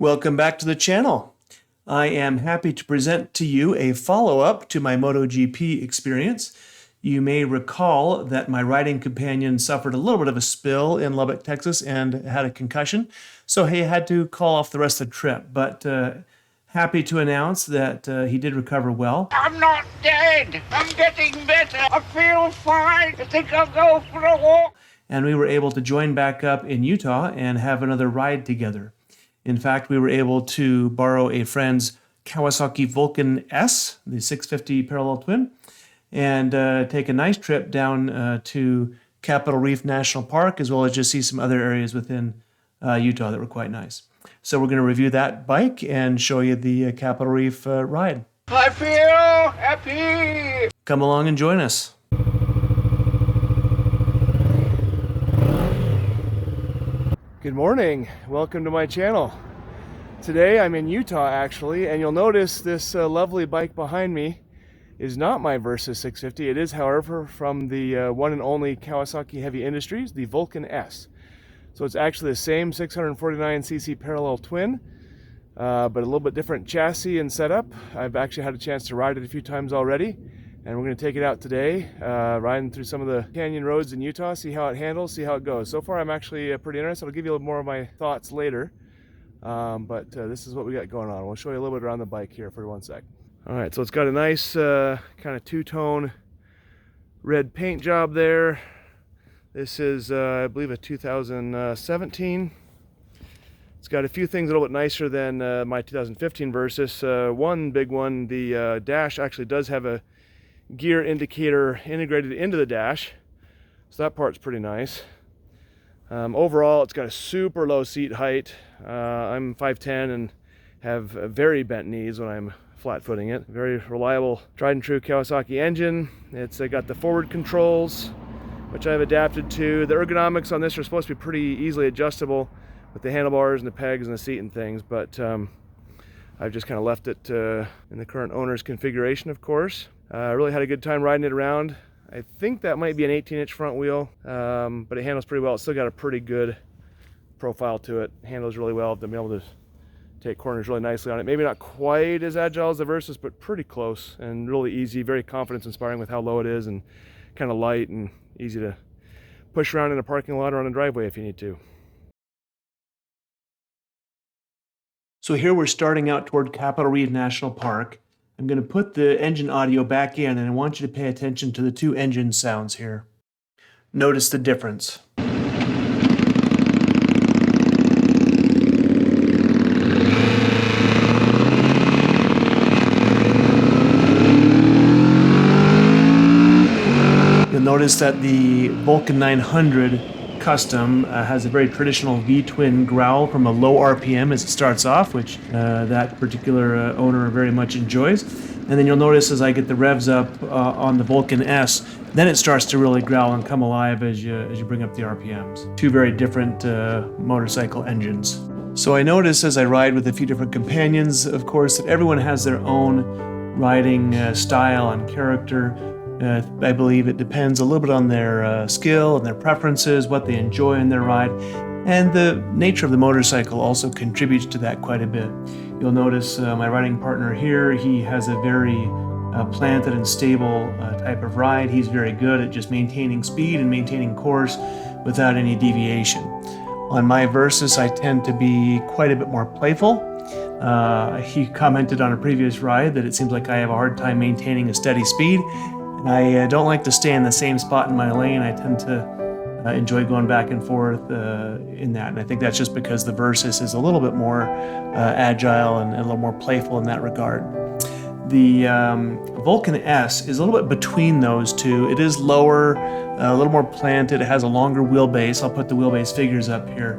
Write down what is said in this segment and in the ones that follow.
Welcome back to the channel. I am happy to present to you a follow-up to my MotoGP experience. You may recall that my riding companion suffered a little bit of a spill in Lubbock, Texas and had a concussion, so he had to call off the rest of the trip, but happy to announce that he did recover well. I'm not dead. I'm getting better. I feel fine. I think I'll go for a walk. And we were able to join back up in Utah and have another ride together. In fact, we were able to borrow a friend's Kawasaki Vulcan S, the 650 parallel twin, and take a nice trip down to Capitol Reef National Park, as well as just see some other areas within Utah that were quite nice. So we're going to review that bike and show you the Capitol Reef ride. I feel happy. Come along and join us. Good morning. Welcome to my channel. Today I'm in Utah actually, and you'll notice this lovely bike behind me is not my Versus 650. It is, however, from the one and only Kawasaki Heavy Industries, the Vulcan S. So it's actually the same 649cc parallel twin, but a little bit different chassis and setup. I've actually had a chance to ride it a few times already, and we're going to take it out today, riding through some of the canyon roads in Utah, see how it handles, see how it goes. So far I'm actually pretty interested. I'll give you a little more of my thoughts later, but this is what we got going on. We'll show you a little bit around the bike here for 1 sec. All right, so it's got a nice kind of two-tone red paint job there. This is, I believe, a 2017. It's got a few things a little bit nicer than my 2015 Versus. One big one, the dash actually does have a gear indicator integrated into the dash, so that part's pretty nice. Overall, it's got a super low seat height. I'm 5'10" and have very bent knees when I'm flat footing it. Very reliable, tried and true Kawasaki engine. It's got the forward controls, which I've adapted to. The ergonomics on this are supposed to be pretty easily adjustable with the handlebars and the pegs and the seat and things, but I've just kind of left it in the current owner's configuration, of course. I really had a good time riding it around. I think that might be an 18-inch front wheel, but it handles pretty well. It's still got a pretty good profile to it. Handles really well. I've been able to take corners really nicely on it. Maybe not quite as agile as the Versus, but pretty close and really easy. Very confidence inspiring with how low it is and kind of light and easy to push around in a parking lot or on a driveway if you need to. So here we're starting out toward Capitol Reef National Park. I'm going to put the engine audio back in, and I want you to pay attention to the two engine sounds here. Notice the difference. You'll notice that the Vulcan 900 Custom has a very traditional V-twin growl from a low RPM as it starts off, which that particular owner very much enjoys. And then you'll notice as I get the revs up on the Vulcan S, then it starts to really growl and come alive as you bring up the RPMs. Two very different motorcycle engines. So I notice as I ride with a few different companions, of course, that everyone has their own riding style and character. I believe it depends a little bit on their skill and their preferences, what they enjoy in their ride, and the nature of the motorcycle also contributes to that quite a bit. You'll notice my riding partner here, he has a very planted and stable type of ride. He's very good at just maintaining speed and maintaining course without any deviation. On my Versus, I tend to be quite a bit more playful. He commented on a previous ride that it seems like I have a hard time maintaining a steady speed. I don't like to stay in the same spot in my lane. I tend to enjoy going back and forth in that. And I think that's just because the Versus is a little bit more agile and a little more playful in that regard. The Vulcan S is a little bit between those two. It is lower, a little more planted. It has a longer wheelbase. I'll put the wheelbase figures up here.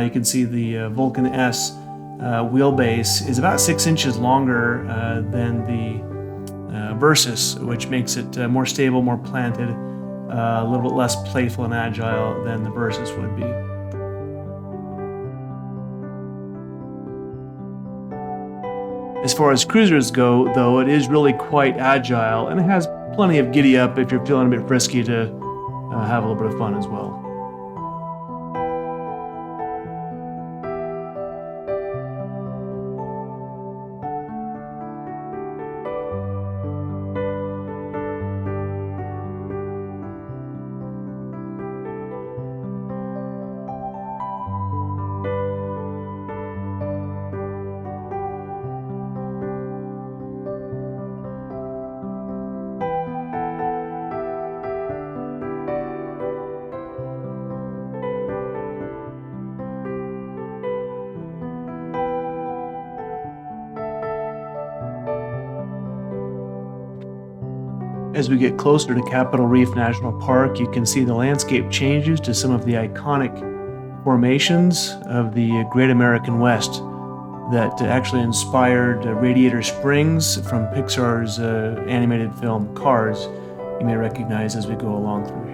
You can see the Vulcan S wheelbase is about 6 inches longer than the Versus, which makes it more stable, more planted, a little bit less playful and agile than the Versus would be. As far as cruisers go, though, it is really quite agile, and it has plenty of giddy up if you're feeling a bit frisky to have a little bit of fun as well. As we get closer to Capitol Reef National Park, you can see the landscape changes to some of the iconic formations of the Great American West that actually inspired Radiator Springs from Pixar's animated film Cars. You may recognize as we go along through here.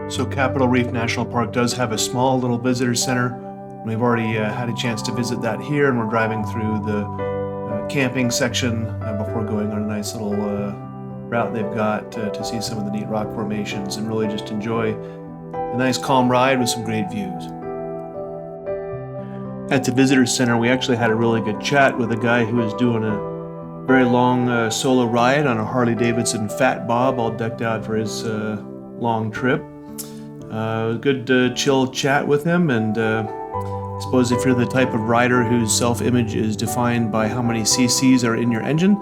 So Capitol Reef National Park does have a small little visitor center. We've already had a chance to visit that here, and we're driving through the camping section before going on a nice little route they've got to see some of the neat rock formations and really just enjoy a nice calm ride with some great views. At the visitor center, we actually had a really good chat with a guy who was doing a very long solo ride on a Harley Davidson Fat Bob, all decked out for his long trip. Good chill chat with him, and I suppose if you're the type of rider whose self-image is defined by how many cc's are in your engine,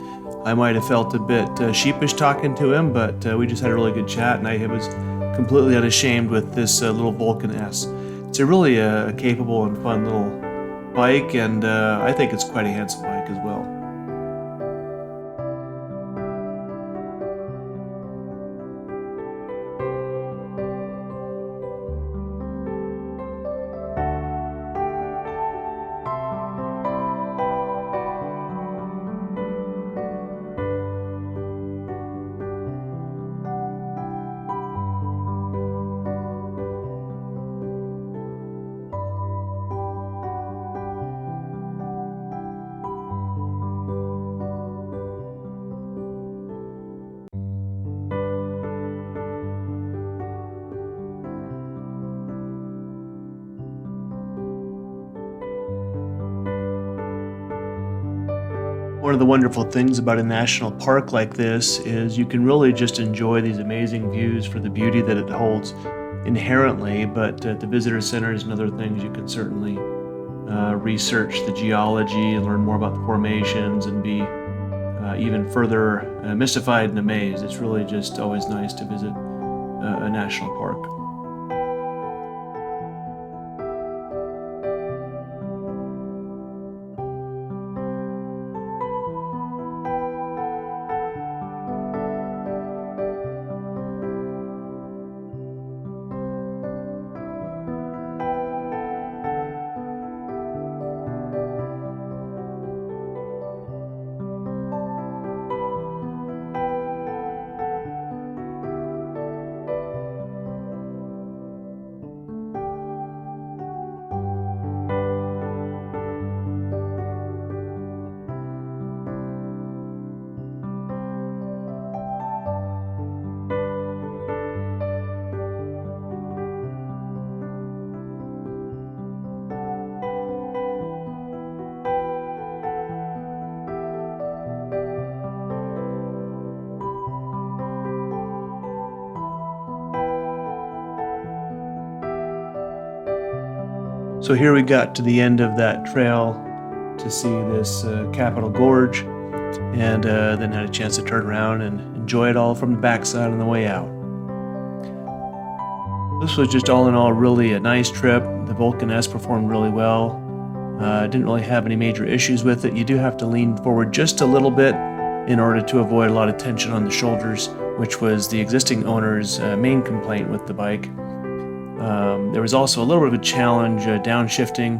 I might have felt a bit sheepish talking to him, but we just had a really good chat, and I was completely unashamed with this little Vulcan S. It's a really capable and fun little bike, and I think it's quite a handsome bike as well. One of the wonderful things about a national park like this is you can really just enjoy these amazing views for the beauty that it holds inherently, but at the visitor centers and other things you can certainly research the geology and learn more about the formations and be even further mystified and amazed. It's really just always nice to visit a national park. So here we got to the end of that trail to see this Capitol Gorge, and then had a chance to turn around and enjoy it all from the backside on the way out. This was just all in all really a nice trip. The Vulcan S performed really well. Didn't really have any major issues with it. You do have to lean forward just a little bit in order to avoid a lot of tension on the shoulders, which was the existing owner's main complaint with the bike. There was also a little bit of a challenge downshifting.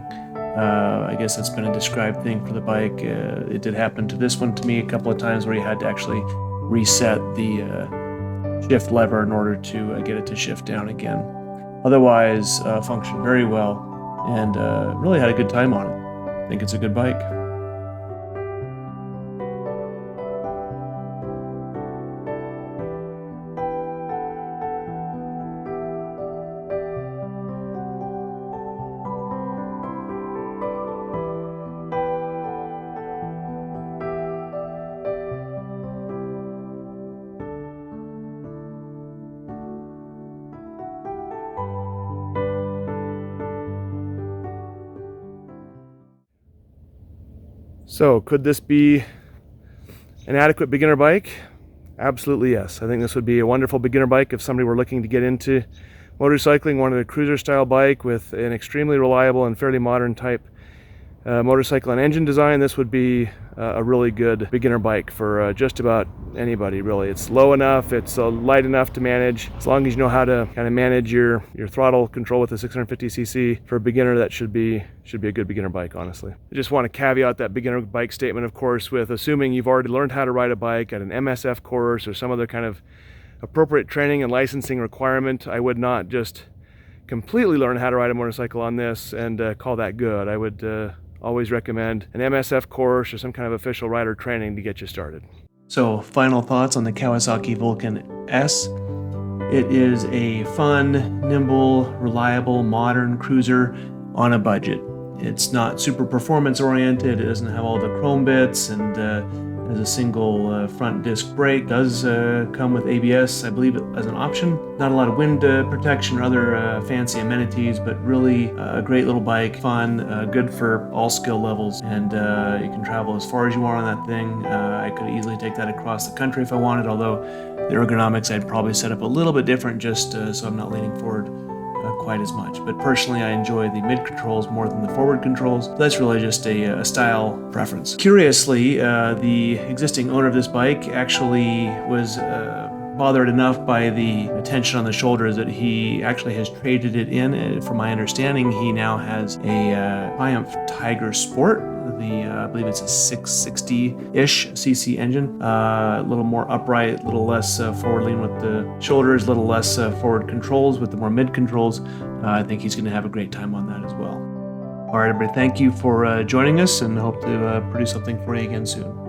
I guess that's been a described thing for the bike. It did happen to this one to me a couple of times where you had to actually reset the shift lever in order to get it to shift down again. Otherwise, functioned very well and really had a good time on it. I think it's a good bike. So, could this be an adequate beginner bike? Absolutely yes. I think this would be a wonderful beginner bike if somebody were looking to get into motorcycling, wanted a cruiser style bike with an extremely reliable and fairly modern type motorcycle and engine design. This would be a really good beginner bike for just about anybody, really. It's low enough, it's light enough to manage. As long as you know how to kind of manage your throttle control with the 650cc, for a beginner, that should be a good beginner bike, honestly. I just want to caveat that beginner bike statement, of course, with assuming you've already learned how to ride a bike at an MSF course or some other kind of appropriate training and licensing requirement. I would not just completely learn how to ride a motorcycle on this and call that good. I would always recommend an MSF course or some kind of official rider training to get you started. So, final thoughts on the Kawasaki Vulcan S. It is a fun, nimble, reliable, modern cruiser on a budget. It's not super performance oriented. It doesn't have all the chrome bits, and has a single front disc brake. It does come with ABS, I believe, as an option. Not a lot of wind protection or other fancy amenities, but really a great little bike, fun, good for all skill levels, and you can travel as far as you want on that thing. I could easily take that across the country if I wanted, although the ergonomics I'd probably set up a little bit different just so I'm not leaning forward quite as much. But personally, I enjoy the mid controls more than the forward controls. So that's really just a style preference. Curiously, the existing owner of this bike actually was bothered enough by the tension on the shoulders that he actually has traded it in. From my understanding, he now has a Triumph Tiger Sport. I believe it's a 660-ish cc engine, a little more upright, a little less forward lean with the shoulders, a little less forward controls with the more mid controls. I think he's going to have a great time on that as well. All right, everybody, thank you for joining us, and hope to produce something for you again soon.